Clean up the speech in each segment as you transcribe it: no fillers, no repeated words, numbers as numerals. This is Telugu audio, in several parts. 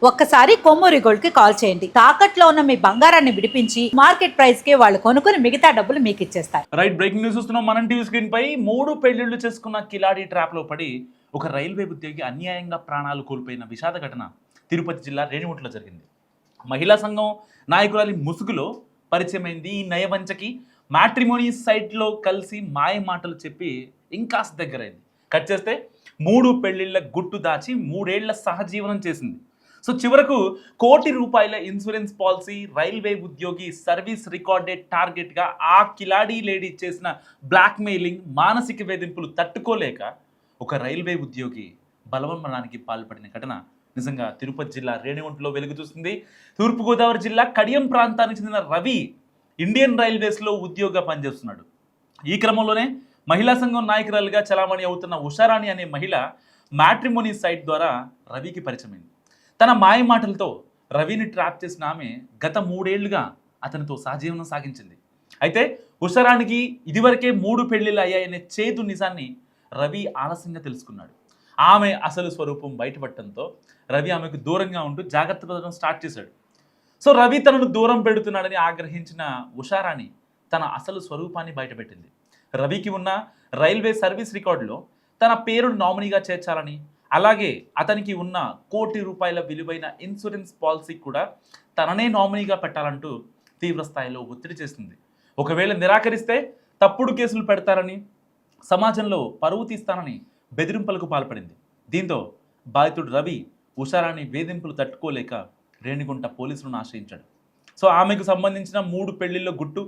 ఒక్కసారి కొమ్మూరి గోల్డ్ కి కాల్ చేయండి. తాకట్లో ఉన్న మీ బంగారాన్ని విడిపించి మార్కెట్ ప్రైస్ కి వాళ్ళు కొనుక్కుని మిగతా డబ్బులు మీకు ఇచ్చేస్తారు. రైట్, బ్రేకింగ్ న్యూస్ చూస్తున్నాం. మనం టీవీ స్క్రీన్ పై 3 పెళ్లిళ్లు చేసుకున్న కిలాడి ట్రాప్ లో పడి ఒక రైల్వే ఉద్యోగి అన్యాయంగా ప్రాణాలు కోల్పోయిన విషాద ఘటన తిరుపతి జిల్లా రేణిగుంటలో జరిగింది. మహిళా సంఘం నాయకురాలి ముసుగులో పరిచయమైంది ఈ నయవంచకి మ్యాట్రిమోనీ సైట్లో కలిసి మాయ మాటలు చెప్పి ఇంకాస్త దగ్గరైంది. కట్ చేస్తే 3 పెళ్లిళ్ల గుట్టు దాచి 3 ఏళ్ల సహజీవనం చేసింది. సో చివరకు ₹1 కోటి ఇన్సూరెన్స్ పాలసీ, రైల్వే ఉద్యోగి సర్వీస్ రికార్డెడ్ టార్గెట్గా ఆ కిలాడీ లేడీ చేసిన బ్లాక్మెయిలింగ్, మానసిక వేధింపులు తట్టుకోలేక ఒక రైల్వే ఉద్యోగి బలవన్మరణానికి పాల్పడిన ఘటన నిజంగా తిరుపతి జిల్లా రేణిగుంటలో వెలుగు చూస్తుంది. తూర్పుగోదావరి జిల్లా కడియం ప్రాంతానికి చెందిన రవి ఇండియన్ రైల్వేస్లో ఉద్యోగిగా పనిచేస్తున్నాడు. ఈ క్రమంలోనే మహిళా సంఘం నాయకురాలుగా చలామణి అవుతున్న ఉషారాణి అనే మహిళ మ్యాట్రిమోనీ సైట్ ద్వారా రవికి పరిచయమైంది. తన మాయ మాటలతో రవిని ట్రాప్ చేసిన ఆమె గత 3 ఏళ్లుగా అతనితో సహజీవనం సాగించింది. అయితే ఉషారానికి ఇదివరకే 3 పెళ్లిళ్ళు అయ్యాయనే చేదు నిజాన్ని రవి ఆలస్యంగా తెలుసుకున్నాడు. ఆమె అసలు స్వరూపం బయటపడటంతో రవి ఆమెకు దూరంగా ఉంటూ జాగ్రత్త పడడం స్టార్ట్ చేశాడు. సో రవి తనను దూరం పెడుతున్నాడని ఆగ్రహించిన ఉషారాణి తన అసలు స్వరూపాన్ని బయటపెట్టింది. రవికి ఉన్న రైల్వే సర్వీస్ రికార్డులో తన పేరును నామినీగా చేర్చాలని, అలాగే అతనికి ఉన్న ₹1 కోటి విలువైన ఇన్సూరెన్స్ పాలసీ కూడా తననే నామినీగా పెట్టాలంటూ తీవ్ర స్థాయిలో ఒత్తిడి చేస్తుంది. ఒకవేళ నిరాకరిస్తే తప్పుడు కేసులు పెడతారని, సమాజంలో పరువు తీస్తానని బెదిరింపులకు పాల్పడింది. దీంతో బాధితుడు రవి ఉషారాణి వేధింపులు తట్టుకోలేక రేణిగుంట పోలీసులను ఆశ్రయించాడు. సో ఆమెకు సంబంధించిన 3 పెళ్లిళ్ళ గుట్టు,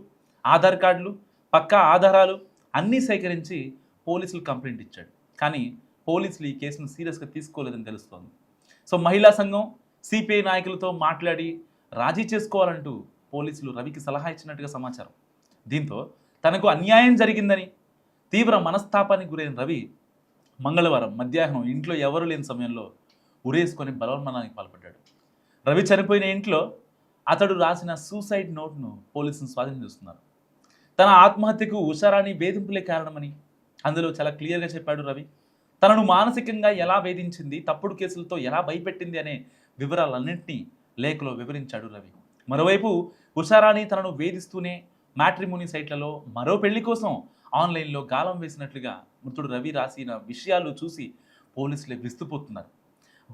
ఆధార్ కార్డులు, పక్కా ఆధారాలు అన్నీ సేకరించి పోలీసులు కంప్లైంట్ ఇచ్చాడు. కానీ పోలీసులు ఈ కేసును సీరియస్గా తీసుకోలేదని తెలుస్తోంది. సో మహిళా సంఘం సిపిఐ నాయకులతో మాట్లాడి రాజీ చేసుకోవాలంటూ పోలీసులు రవికి సలహా ఇచ్చినట్టుగా సమాచారం. దీంతో తనకు అన్యాయం జరిగిందని తీవ్ర మనస్తాపానికి గురైన రవి మంగళవారం మధ్యాహ్నం ఇంట్లో ఎవరు లేని సమయంలో ఉరేసుకొని బలవన్మరణానికి పాల్పడ్డాడు. రవి చనిపోయిన ఇంట్లో అతడు రాసిన సూసైడ్ నోట్ను పోలీసులు స్వాధీనం చేస్తున్నారు. తన ఆత్మహత్యకు ఉషారాణి వేధింపులే కారణమని అందులో చాలా క్లియర్గా చెప్పాడు రవి. తనను మానసికంగా ఎలా వేధించింది, తప్పుడు కేసులతో ఎలా భయపెట్టింది అనే వివరాలన్నింటినీ లేఖలో వివరించాడు రవి. మరోవైపు ఉషారాణి తనను వేధిస్తూనే మ్యాట్రిమోనీ సైట్లలో మరో పెళ్లి కోసం ఆన్లైన్లో గాలం వేసినట్లుగా మృతుడు రవి రాసిన విషయాలు చూసి పోలీసులే విస్తుపోతున్నారు.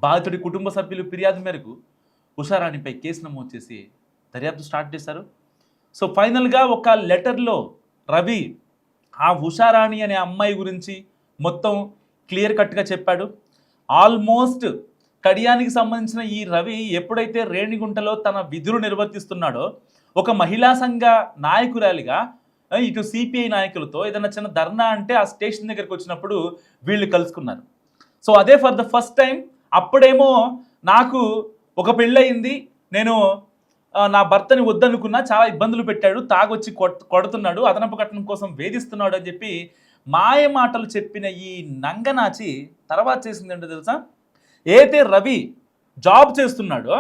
బాధితుడి కుటుంబ సభ్యులు ఫిర్యాదు మేరకు ఉషారాణిపై కేసు నమోదు చేసి దర్యాప్తు స్టార్ట్ చేశారు. సో ఫైనల్గా ఒక లెటర్లో రవి ఆ ఉషారాణి అనే అమ్మాయి గురించి మొత్తం క్లియర్ కట్గా చెప్పాడు. ఆల్మోస్ట్ కడియానికి సంబంధించిన ఈ రవి ఎప్పుడైతే రేణిగుంటలో తన విధులు నిర్వర్తిస్తున్నాడో ఒక మహిళా సంఘ నాయకురాలిగా ఇటు సిపిఐ నాయకులతో ఏదైనా చిన్న ధర్నా అంటే ఆ స్టేషన్ దగ్గరికి వచ్చినప్పుడు వీళ్ళు కలుసుకున్నారు. సో అదే ఫర్ ద ఫస్ట్ టైం. అప్పుడేమో నాకు ఒక పెళ్ళయింది, నేను నా భర్తని వద్దనుకున్నా, చాలా ఇబ్బందులు పెట్టాడు, తాగొచ్చి కొడుతున్నాడు, అదనపు కట్నం కోసం వేధిస్తున్నాడు అని చెప్పి మాయ మాటలు చెప్పిన ఈ నంగనాచి తర్వాత చేసింది ఏంటో తెలుసా? ఏదైతే రవి జాబ్ చేస్తున్నాడో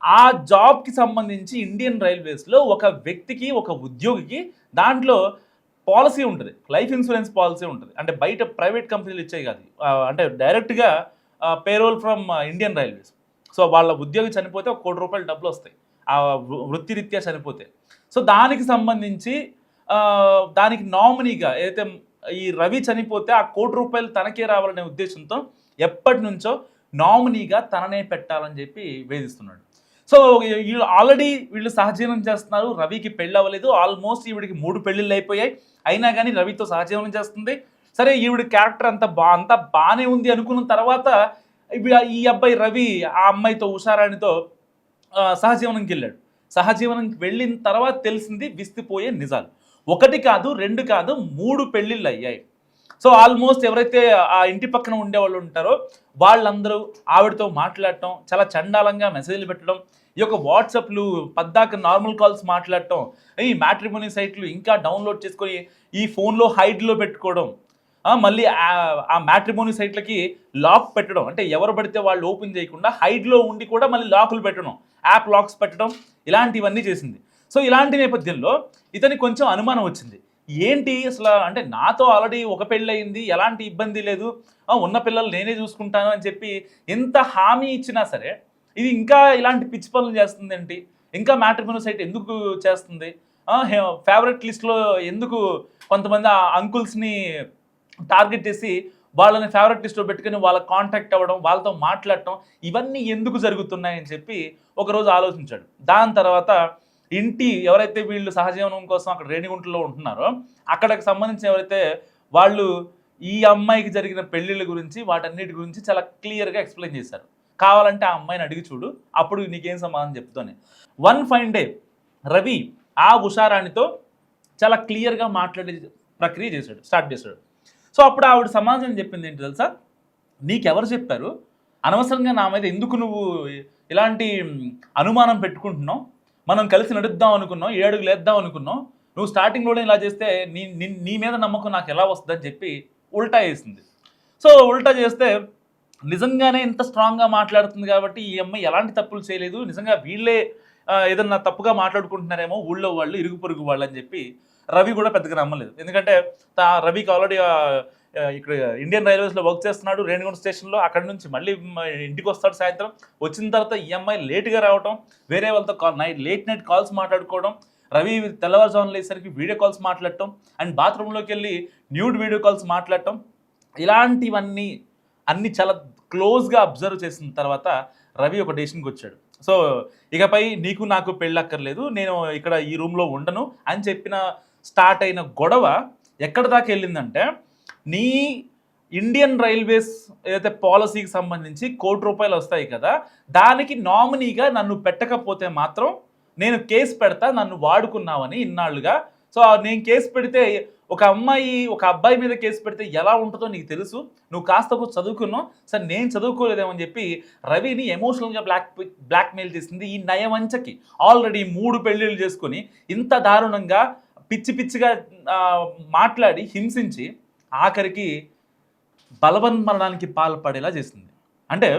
ఆ జాబ్కి సంబంధించి ఇండియన్ రైల్వేస్లో ఒక వ్యక్తికి, ఒక ఉద్యోగికి దాంట్లో పాలసీ ఉంటుంది, లైఫ్ ఇన్సూరెన్స్ పాలసీ ఉంటుంది. అంటే బయట ప్రైవేట్ కంపెనీలు ఇచ్చేవి కాదు, అంటే డైరెక్ట్గా payroll from Indian railways. So వాళ్ళ ఉద్యోగి చనిపోతే ₹1 కోటి డబ్బులు వస్తాయి ఆ వృత్తిరీత్యా చనిపోతే. సో దానికి సంబంధించి దానికి నామినీగా ఏదైతే ఈ రవి చనిపోతే ఆ ₹1 కోటి తనకే రావాలనే ఉద్దేశంతో ఎప్పటి నుంచో నామినీగా తననే పెట్టాలని చెప్పి వేధిస్తున్నాడు. సో వీళ్ళు సహజీవనం చేస్తున్నారు. రవికి పెళ్ళి అవ్వలేదు, ఆల్మోస్ట్ ఈవిడికి 3 పెళ్ళిళ్ళు అయిపోయాయి. అయినా కానీ రవితో సహజీవనం చేస్తుంది. సరే ఈవిడ క్యారెక్టర్ అంతా బాగానే ఉంది అనుకున్న తర్వాత ఈ అబ్బాయి రవి ఆ అమ్మాయితో ఉషారాణితో సహజీవనంకి వెళ్ళాడు. సహజీవనంకి వెళ్ళిన తర్వాత తెలిసింది విస్తుపోయే నిజాలు. 1 కాదు, 2 కాదు, 3 పెళ్ళిళ్ళు అయ్యాయి. సో ఆల్మోస్ట్ ఎవరైతే ఆ ఇంటి పక్కన ఉండేవాళ్ళు ఉంటారో వాళ్ళందరూ ఆవిడతో మాట్లాడటం, చాలా చండాలంగా మెసేజ్లు పెట్టడం, ఈ యొక్క వాట్సాప్లు పద్దాక నార్మల్ కాల్స్ మాట్లాడటం, ఈ మ్యాట్రిమోనీ సైట్లు ఇంకా డౌన్లోడ్ చేసుకొని ఈ ఫోన్లో హైడ్లో పెట్టుకోవడం, మళ్ళీ ఆ మ్యాట్రిమోనీ సైట్లకి లాక్ పెట్టడం, అంటే ఎవరు పడితే వాళ్ళు ఓపెన్ చేయకుండా హైడ్లో ఉండి కూడా మళ్ళీ లాకులు పెట్టడం, యాప్ లాక్స్ పెట్టడం, ఇలాంటివన్నీ చేసింది. సో ఇలాంటి నేపథ్యంలో ఇతనికి కొంచెం అనుమానం వచ్చింది. ఏంటి అసలు, అంటే నాతో ఆల్రెడీ ఒక పెళ్ళి అయింది, ఎలాంటి ఇబ్బంది లేదు, ఉన్న పిల్లలు నేనే చూసుకుంటాను అని చెప్పి ఎంత హామీ ఇచ్చినా సరే ఇది ఇంకా ఇలాంటి పిచ్చి పనులు చేస్తుంది ఏంటి, ఇంకా మ్యాట్రిమోనీ సైట్ ఎందుకు చేస్తుంది, ఫేవరెట్ లిస్ట్లో ఎందుకు కొంతమంది ఆ అంకుల్స్ని టార్గెట్ చేసి వాళ్ళని ఫేవరెట్ లిస్ట్లో పెట్టుకుని వాళ్ళకి కాంటాక్ట్ అవ్వడం, వాళ్ళతో మాట్లాడటం, ఇవన్నీ ఎందుకు జరుగుతున్నాయని చెప్పి ఒకరోజు ఆలోచించాడు. దాని తర్వాత ఎవరైతే వీళ్ళు సహజీవనం కోసం అక్కడ రేణిగుంటలో ఉంటున్నారో అక్కడికి సంబంధించి ఎవరైతే వాళ్ళు ఈ అమ్మాయికి జరిగిన పెళ్ళిళ్ళ గురించి వాటన్నిటి గురించి చాలా క్లియర్గా ఎక్స్ప్లెయిన్ చేశారు. కావాలంటే ఆ అమ్మాయిని అడిగి చూడు, అప్పుడు నీకేం సమాధానం చెప్తానే. వన్ ఫైన్ డే రవి ఆ ఉషారాణితో చాలా క్లియర్గా మాట్లాడే ప్రక్రియ స్టార్ట్ చేశాడు. సో అప్పుడు ఆవిడ సమాధానం చెప్పింది ఏంటి తెలుసా, నీకెవరు చెప్పారు, అనవసరంగా నా మీద ఎందుకు నువ్వు ఇలాంటి అనుమానం పెట్టుకుంటున్నావు, మనం కలిసి నడుద్దాం అనుకున్నాం, 7 అడుగులు వేద్దాం అనుకున్నాం, నువ్వు స్టార్టింగ్లోనే ఇలా చేస్తే నీ మీద నమ్మకం నాకు ఎలా వస్తుందని చెప్పి ఉల్టా వేసింది. సో ఉల్టా చేస్తే నిజంగానే ఇంత స్ట్రాంగ్గా మాట్లాడుతుంది కాబట్టి ఈ అమ్మాయి ఎలాంటి తప్పులు చేయలేదు, నిజంగా వీళ్ళే ఏదన్నా తప్పుగా మాట్లాడుకుంటున్నారేమో ఊళ్ళో వాళ్ళు, ఇరుగు పొరుగు వాళ్ళు అని చెప్పి రవి కూడా పెద్దగా నమ్మలేదు. ఎందుకంటే రవికి ఆల్రెడీ ఇక్కడ ఇండియన్ రైల్వేస్లో వర్క్ చేస్తున్నాడు రేణిగుంట స్టేషన్లో. అక్కడ నుంచి మళ్ళీ ఇంటికి వస్తాడు సాయంత్రం. వచ్చిన తర్వాత ఈ అమ్మాయి లేట్గా రావడం, వేరే వాళ్ళతో లేట్ నైట్ కాల్స్ మాట్లాడుకోవడం, రవి తెల్లవారుజామున లేసరికి వీడియో కాల్స్ మాట్లాడటం, అండ్ బాత్రూంలోకి వెళ్ళి న్యూడ్ వీడియో కాల్స్ మాట్లాడటం, ఇలాంటివన్నీ చాలా క్లోజ్గా అబ్జర్వ్ చేసిన తర్వాత రవి ఒక డెసిషన్కి వచ్చాడు. సో ఇకపై నీకు నాకు పెళ్ళక్కర్లేదు, నేను ఇక్కడ ఈ రూమ్లో ఉండను అని చెప్పిన స్టార్ట్ అయిన గొడవ ఎక్కడ దాకా వెళ్ళిందంటే, నీ ఇండియన్ రైల్వేస్ ఏదైతే పాలసీకి సంబంధించి ₹1,00,00,000 వస్తాయి కదా, దానికి నామినీగా నన్ను పెట్టకపోతే మాత్రం నేను కేసు పెడతా, నన్ను వాడుకున్నావని ఇన్నాళ్ళుగా. సో నేను కేసు పెడితే ఒక అబ్బాయి మీద కేసు పెడితే ఎలా ఉంటుందో నీకు తెలుసు, నువ్వు కాస్త చదువుకున్నావు, సరే నేను చదువుకోలేదేమని చెప్పి రవిని ఎమోషనల్గా బ్లాక్మెయిల్ చేసింది ఈ నయవంచకి. ఆల్రెడీ 3 పెళ్ళిళ్ళు చేసుకొని ఇంత దారుణంగా పిచ్చిగా మాట్లాడి హింసించి ఆఖరికి బలవన్మరణానికి పాల్పడేలా చేసింది. అంటే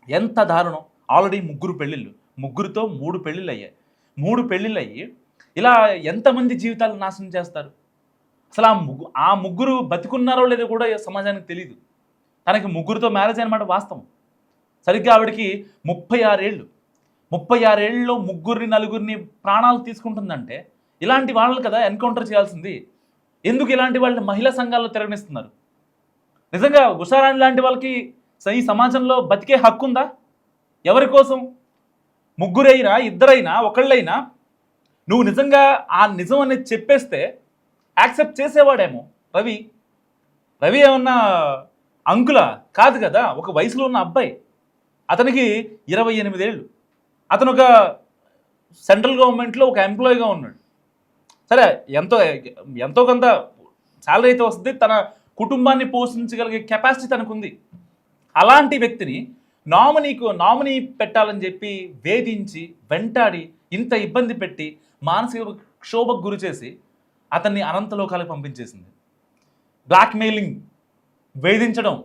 ఎంత దారుణం. ఆల్రెడీ 3 పెళ్ళిళ్ళు, 3తో 3 పెళ్ళిళ్ళు అయ్యాయి. 3 పెళ్ళిళ్ళు అయ్యి ఇలా ఎంతమంది జీవితాలు నాశనం చేస్తారు. అసలు ఆ ముగ్గురు బతికున్నారో లేదో కూడా సమాజానికి తెలియదు. తనకి 3తో మ్యారేజ్ అనమాట వాస్తవం. సరిగ్గా ఆవిడకి 36 ఏళ్ళు. 36 ఏళ్ళలో 3-4 ప్రాణాలు తీసుకుంటుందంటే ఇలాంటి వాళ్ళు కదా ఎన్కౌంటర్ చేయాల్సింది. ఎందుకు ఇలాంటి వాళ్ళని మహిళా సంఘాల్లో తిరగనిస్తున్నారు? నిజంగా ఉషారాణి లాంటి వాళ్ళకి ఈ సమాజంలో బతికే హక్కు ఉందా? ఎవరి కోసం? 3 అయినా 2 అయినా 1 అయినా నువ్వు నిజంగా ఆ నిజం అనేది చెప్పేస్తే యాక్సెప్ట్ చేసేవాడేమో రవి. ఏమన్నా అంకులా? కాదు కదా, ఒక వయసులో ఉన్న అబ్బాయి. అతనికి 28 ఏళ్ళు. అతను ఒక సెంట్రల్ గవర్నమెంట్లో ఒక ఎంప్లాయీగా ఉన్నాడు. సరే, ఎంతో కొంత శాలరీ అయితే వస్తుంది, తన కుటుంబాన్ని పోషించగలిగే కెపాసిటీ తనకుంది. అలాంటి వ్యక్తిని నామినీ పెట్టాలని చెప్పి వేధించి వెంటాడి ఇంత ఇబ్బంది పెట్టి మానసిక క్షోభకు గురి చేసి అతన్ని అనంతలోకాలకు పంపించేసింది. బ్లాక్మెయిలింగ్, వేధించడం,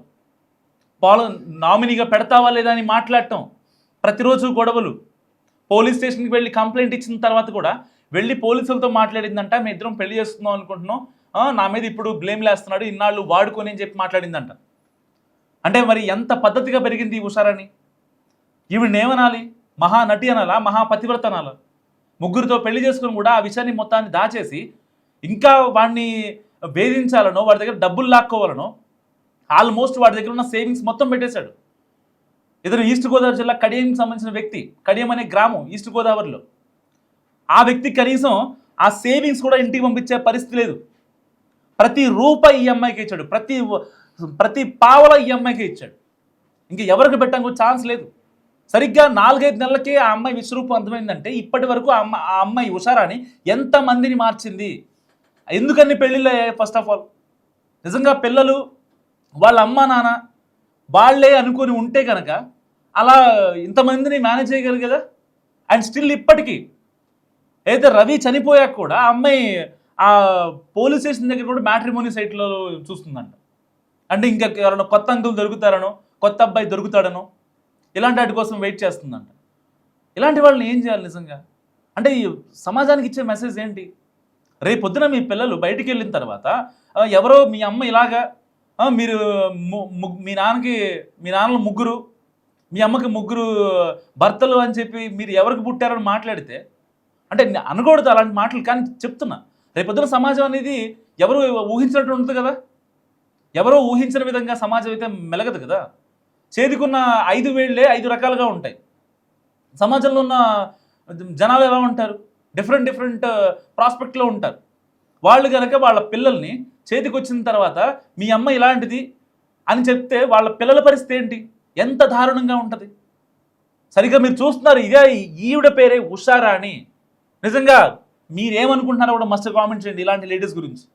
నామినీగా పెడతావా లేదా అని మాట్లాడటం, ప్రతిరోజు గొడవలు. పోలీస్ స్టేషన్కి వెళ్ళి కంప్లైంట్ ఇచ్చిన తర్వాత కూడా వెళ్ళి పోలీసులతో మాట్లాడిందంట, మేము ఇద్దరం పెళ్లి చేస్తున్నాం అనుకుంటున్నాం, నా మీద ఇప్పుడు బ్లేమ్ లేస్తున్నాడు, ఇన్నాళ్ళు వాడుకొని అని చెప్పి మాట్లాడిందంట. అంటే మరి ఎంత పద్ధతిగా పెరిగింది ఈ ఉషారాణి? ఈవిడ్ని ఏమనాలి? మహానటి అనాలా, మహాపతివ్రత అనాలా? 3తో పెళ్లి చేసుకుని కూడా ఆ విషయాన్ని మొత్తాన్ని దాచేసి ఇంకా వాడిని వేధించాలనో, వాడి దగ్గర డబ్బులు లాక్కోవాలనో ఆల్మోస్ట్ వాడి దగ్గర ఉన్న సేవింగ్స్ మొత్తం పెట్టేశాడు. ఇతను ఈస్ట్ గోదావరి జిల్లా కడియంకి సంబంధించిన వ్యక్తి. కడియం అనే గ్రామం ఈస్ట్ గోదావరిలో. ఆ వ్యక్తి కనీసం ఆ సేవింగ్స్ కూడా ఇంటికి పంపించే పరిస్థితి లేదు. ప్రతి రూపాయి ఈ అమ్మాయికి ఇచ్చాడు, ప్రతి పావల ఈ అమ్మాయికి ఇచ్చాడు. ఇంకా ఎవరికి పెట్టడానికి ఛాన్స్ లేదు. సరిగ్గా 4-5 నెలలకే ఆ అమ్మాయి విశ్వరూపం అర్థమైందంటే ఇప్పటి వరకు ఆ అమ్మాయి ఉషారాణి ఎంతమందిని మార్చింది? ఎందుకని పెళ్ళిళ్ళు అయ్యాయి? ఫస్ట్ ఆఫ్ ఆల్ నిజంగా పిల్లలు వాళ్ళ అమ్మ నాన్న వాళ్ళే అనుకొని ఉంటే కనుక అలా ఇంతమందిని మేనేజ్ చేయగలరు కదా. అండ్ స్టిల్ ఇప్పటికీ అయితే రవి చనిపోయాక కూడా ఆ అమ్మాయి ఆ పోలీస్ స్టేషన్ దగ్గర కూడా మ్యాట్రిమోనీ సైట్లో చూస్తుందంట. అంటే ఇంకా ఎవరైనా కొత్త అంకులు దొరుకుతారనో, కొత్త అబ్బాయి దొరుకుతాడనో, ఇలాంటి వాటి కోసం వెయిట్ చేస్తుందంట. ఇలాంటి వాళ్ళని ఏం చేయాలి నిజంగా? అంటే ఈ సమాజానికి ఇచ్చే మెసేజ్ ఏంటి? రేపొద్దున మీ పిల్లలు బయటికి వెళ్ళిన తర్వాత ఎవరో మీ అమ్మ ఇలాగా మీరు మీ నాన్నలు 3, మీ అమ్మకి 3 భర్తలు అని చెప్పి మీరు ఎవరికి పుట్టారని మాట్లాడితే అంటే అనకూడదు అలాంటి మాటలు, కానీ చెప్తున్నా రేపొద్దున సమాజం అనేది ఎవరు ఊహించినట్టు ఉంటుంది కదా, ఎవరో ఊహించిన విధంగా సమాజం అయితే మెలగదు కదా. చేతికున్న 5 వేళ్ళే 5 రకాలుగా ఉంటాయి. సమాజంలో ఉన్న జనాలు ఎలా ఉంటారు, డిఫరెంట్ ప్రాస్పెక్ట్లో ఉంటారు. వాళ్ళు కనుక వాళ్ళ పిల్లల్ని చేతికి వచ్చిన తర్వాత మీ అమ్మ ఇలాంటిది అని చెప్తే వాళ్ళ పిల్లల పరిస్థితి ఏంటి, ఎంత దారుణంగా ఉంటుంది. సరిగ్గా మీరు చూస్తున్నారు, ఇదే ఈవిడ పేరే ఉషారాణి. నిజంగా మీరేమనుకుంటున్నారో కూడా మస్తు కామెంట్ చేయండి ఇలాంటి లేడీస్ గురించి.